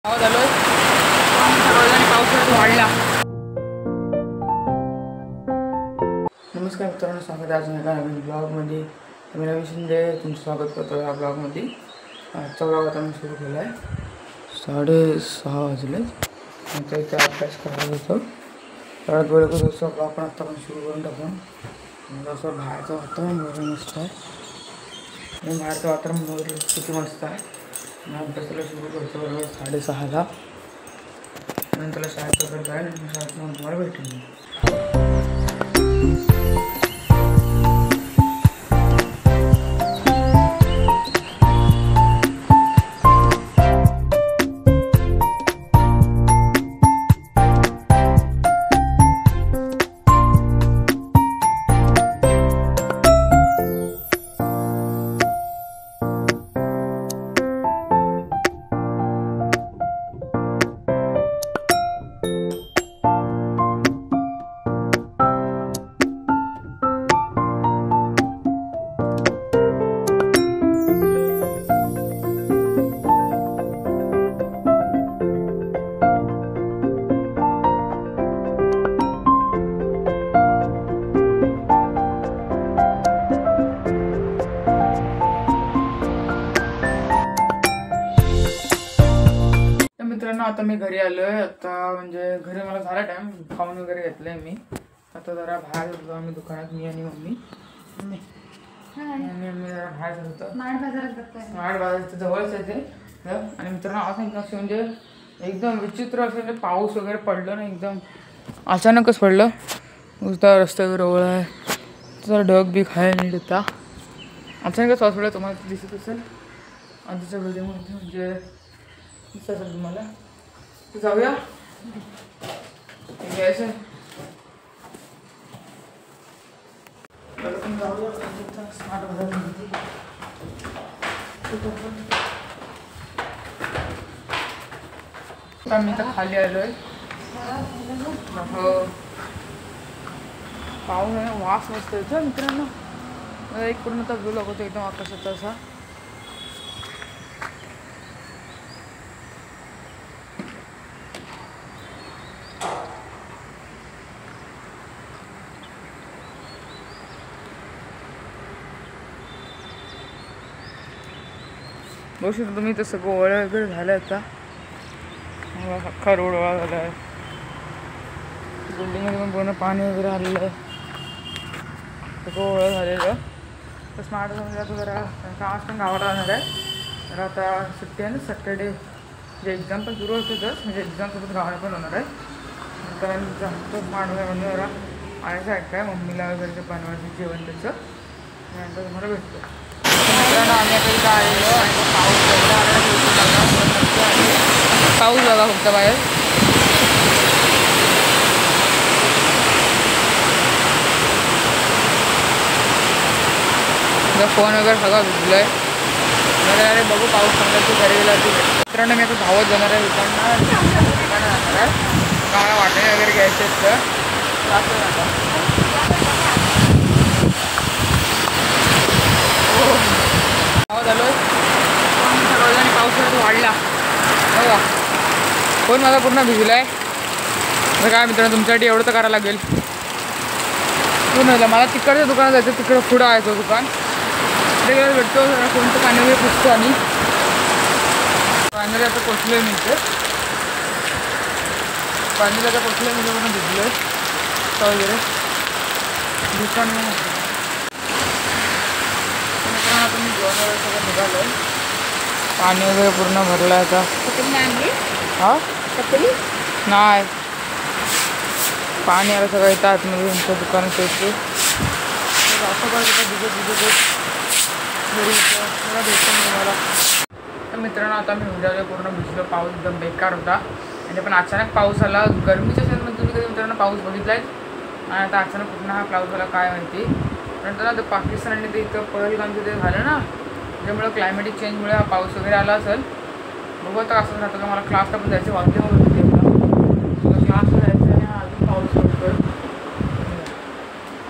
आवाज आलोय पावसाळ्यात वाढला. नमस्कार मित्रांनो, स्वागत आहे अजून एका नवीन ब्लॉगमध्ये. मी रवी शिंदे तुमचं स्वागत करतो या ब्लॉगमध्ये. आजचा ब्लॉग आता मी सुरू केला आहे. 6:30 वाजले. आता इथे अभ्यास करायला होतो. परत वेळ करतो ब्लॉग पण आता आपण सुरू करून टाकून. जसं बाहेरचं वातावरण बरं मस्त आहे. आणि बाहेरचं वातावरण बघितलं किती मस्त आहे. अभ्यासाला सुरू करतो बरोबर 6:30ला. नंतर शाळेत वगैरे जाईल आणि शाळेत मग तुम्हाला भेटेल. मित्रांनो, आता मी घरी आलोय. आता म्हणजे घरी मला झाला टाइम, खाऊन वगैरे घेतलंय मी. आता जरा बाहेर होतो आम्ही दुकानात, मी आणि मम्मी. मम्मी जरा बाहेर होतो. माड बाजाराच्या जवळच आहे ते. आणि मित्रांनो आज असे म्हणजे एकदम विचित्र असं म्हणजे पाऊस वगैरे पडलं ना, एकदम अचानकच पडलं. नुसता रस्त्यावर ओळ आहे, जरा ढग बी खायला नीट होता. अचानकच पाऊस पडला. तुम्हाला दिसत असेल आधीच्या व्हिडिओमध्ये, म्हणजे दिसत असेल तुम्हाला. जाऊया घ्यायचं जाऊया स्मार्ट बाजारमध्ये. मी तर खाली आलोय. हो पाऊस आहे, वास मस्त येतो मित्रांनो. मला एक पूर्ण तर व्ह्यू लागतो एकदम आकाशाचा असा. बघू शकता तुम्ही, तसं गोळा वगैरे झालं. आता अख्खा रोड ओळा झाला आहे. बिल्डिंगमध्ये पण पूर्ण पाणी वगैरे आलेलं आहे. सगळं ओळा झालेलं. तर स्मार्ट म्हणजे आता जरा आज पण गावाला राहणार आहे. तर आता सुट्टी आहे ना, सॅटर्डे जे एक्झाम पण सुरू होतेच, म्हणजे एक्झामसोबत गावाला पण होणार आहे. नंतर स्मार्ट म्हणजे जरा आणायचं आहे काय मम्मीला वगैरे बनवायचं जेवण त्याचं. त्यानंतर तुम्हाला भेटतो. मित्रांनो आम्ही आता इथं आलेलो आणि पाऊस बघा फक्त बाहेर. फोन वगैरे सगळं भिजलं आहे. अरे बघू पाऊस सांगायची घरी गेला ती. मित्रांनो मी आता धावत जाणार आहे दुकानात जाणार आहे. गावाला वाटणे वगैरे घ्यायचे आहेत तर आवाज आलोय आणि पावसाळ्यात वाढला. बघा फोन माझा पूर्ण भिजला आहे. तर काय मित्रांनो तुमच्यासाठी एवढं तर करायला लागेल. पूर्ण मला तिकडच्या दुकानात जायचं, तिकडं पुढं आहे तो दुकान. तिकडे भेटतो कोणतं पाणी वगैरे पुसतो. आणि फायनली आता पोचलो आहे मी इथे. फायनली आता पोचलो आहे मी पूर्ण भिजलो आहे वगैरे दुकान. मित्रांनो आता मी जेवण वगैरे सगळं निघालो आहे. पाणी वगैरे पूर्ण भरलं आहे आता. हां नाही पाणी आलं सगळं येतं आतमध्ये तुमच्या दुकानात येते. असं काय भिजत थोडा भेटतो मी तुम्हाला. तर मित्रांनो आता मी उद्याला पूर्ण भिजलो. पाऊस एकदम बेकार होता आणि पण अचानक पाऊस आला. गरमीच्या सीझनमध्ये तुम्ही कधी मित्रांनो पाऊस बघितला आहे आणि आता अचानक पूर्ण हा पाऊस आला काय माहिती. नंतर ना ते पाकिस्तान आणि ते इथं पहलगामचं ते झालं ना, त्याच्यामुळं क्लायमेटिक चेंजमुळे हा पाऊस वगैरे आला असेल. बघू आता असं राहतं. मला क्लासला पण जायचं वाटते होते. क्लासला जायचं आणि अजून पाऊस पडतो.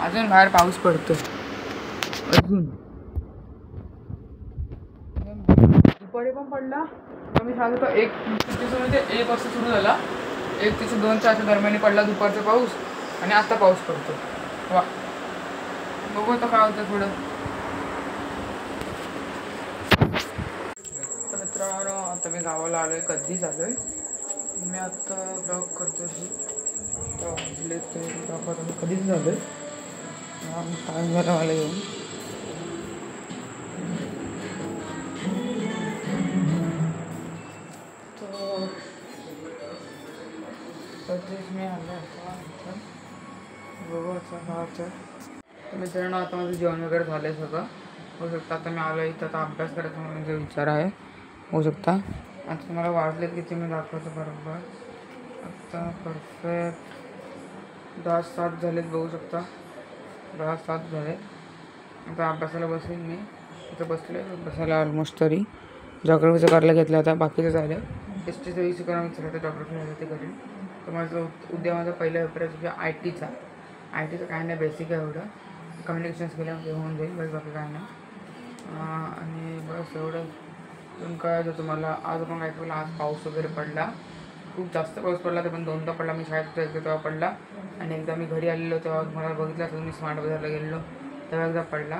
अजून बाहेर पाऊस पडतो अजून. दुपारी पण पडला. तर मी सांगतो 1 तिथून म्हणजे 1 वाजता सुरू झाला, 1 ते 2च्या दरम्यान पडला दुपारचा पाऊस आणि आता पाऊस पडतो. वा, बघू आता काय होतं थोडं. तर मित्रांनो आता मी गावाला आलो आहे, कधीच आलो आहे मी. आता ब्लॉग करतो वाजले ते ब्लॉग कधीच झालो आहे. टाईम झाला मला येऊन. कधीच मी आलो आता बघू असं खायचं. तर मित्रांनो आता माझं जेवण वगैरे झालं आहे सगळं. होऊ शकतं आता मी आलो इथं, आता अभ्यास करायचा म्हणजे विचार आहे. होऊ शकता आता तुम्हाला वाजलेत किती मी दाखवतो बरोबर. आता परफेक्ट 10-7 झालेत, बघू शकता 10-7 झाले. आता अभ्यासाला बसेल मी. इथं बसले बसायला ऑलमोस्ट. तरी जॉग्रफीचं करायला घेतलं आता, बाकीचं झालं. हिस्ट्रीचं विषय करा विचारलं तर जॉग्रफी झालं ते करेन. तर माझं उद्या माझा पहिला पेपर आहे म्हणजे आय टीचा काय नाही, बेसिक आहे एवढं. कम्युनिकेशन स्किल होऊन जाईल बस, बाकी काय नाही. आणि बस एवढं. पण काय होतं तुम्हाला आज पण काय केलं, आज पाऊस वगैरे पडला, खूप जास्त पाऊस पडला. ते पण 2दा पडला. मी शाळेत होतो तेव्हा पडला आणि एकदा मी घरी आलेलो तेव्हा मला बघितलं असं मी स्मार्ट बाजारला गेलेलो तेव्हा एकदा पडला.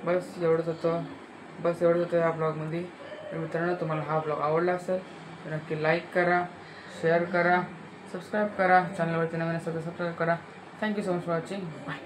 बस एवढंच होतं या ब्लॉगमध्ये. तर मित्रांनो तुम्हाला हा ब्लॉग आवडला असेल तर नक्की लाईक करा, शेअर करा, सबस्क्राईब करा. चॅनलवरती नवीन असेल तर सबस्क्राईब करा. Thank you so much for watching. Bye.